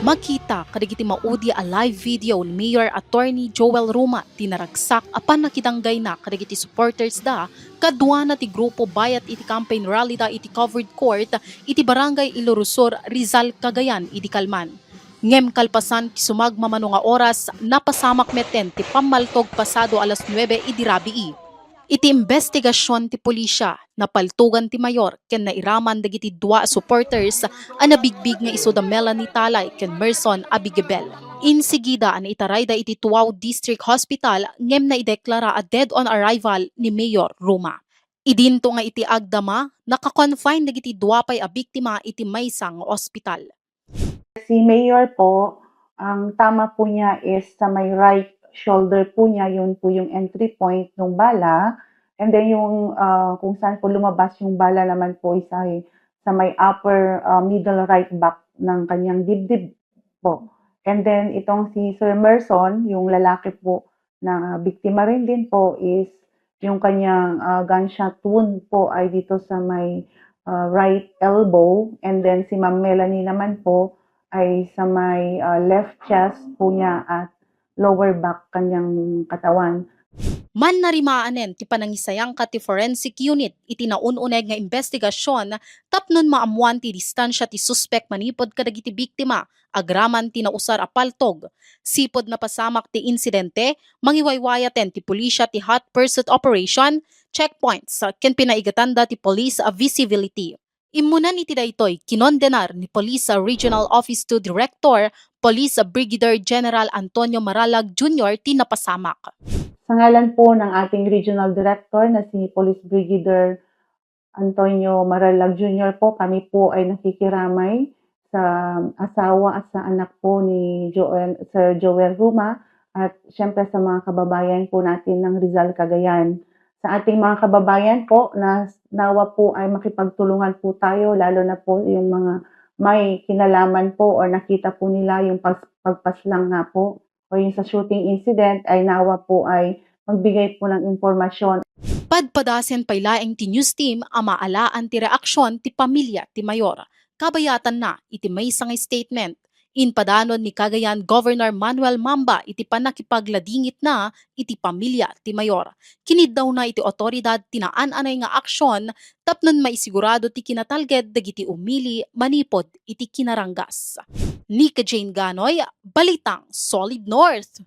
Makita kadagiti maudi a live video ni Mayor Attorney Joel Roma tinaragsak apan nakitanggay na kadagiti supporters da kadwa na ti grupo bayat iti campaign rally da iti covered court iti barangay Ilorosur, Rizal, Cagayan iti Kalman. Ngem kalpasan ti sumagmamano nga oras napasamak meten ti pamaltog pasado alas 9 iti rabii. Iti investigasyon ti pulisya napaltugan ti mayor ken nairaman dagiti dua supporters a nabigbig nga isu da Melanie Talay ken Merson Abigabel. Insigida an itaray da iti Tuaw District Hospital ngem na ideklara a dead on arrival ni Mayor Roma. Idinto nga iti agdama naka-confine dagiti dua pay a biktima iti maysa nga ospital. Si Mayor po, ang tama po niya is sa may right shoulder po niya, yun po yung entry point ng bala. And then yung kung saan po lumabas yung bala naman po is sa may upper middle right back ng kanyang dibdib po. And then itong si Sir Merson, yung lalaki po na biktima rin din po is yung kanyang gunshot wound po ay dito sa may right elbow. And then si Ma'am Melanie naman po ay sa may left chest po niya at lower back kanyang katawan. Man narimaanen ti panangisayang ka ti forensic unit iti naununeg nga investigasyon tapnon maamuan ti distansya ti suspect manipod kadagiti biktima agraman ti nausar a paltog. Sipod na pasamak ti insidente mangiwaywayaten ti pulisya ti hot pursuit operation checkpoints ken pinaigatanda ti police visibility. Imunan iti daytoy kinondenar ni Police Regional Office 2 Director Police Brigadier General Antonio Maralag Jr. ti napasamak. Sa ngalan po ng ating Regional Director na si Police Brigadier Antonio Maralag Jr. po, kami po ay nakikiramay sa asawa at sa anak po ni Sir Joel Roma at syempre sa mga kababayan po natin ng Rizal, Cagayan. Sa ating mga kababayan po na nawa po ay makipagtulungan po tayo, lalo na po yung mga may kinalaman po or nakita po nila yung pagpaslang nga po o yung sa shooting incident ay nawa po ay magbigay po ng impormasyon. Padpadasen paylaeng ti news team amaalaan ti reaksyon ti pamilya ti mayor. Kabayatan na iti maysa nga statement. Inpadanon ni Cagayan Governor Manuel Mamba iti panakipagladingit na iti pamilya ti mayor. Kinid daw na iti otoridad tinaan-anay nga aksyon tapnon maisigurado ti kinatalged dagiti umili manipod iti kinaranggas. Nika Jane Ganoy, Balitang Solid North.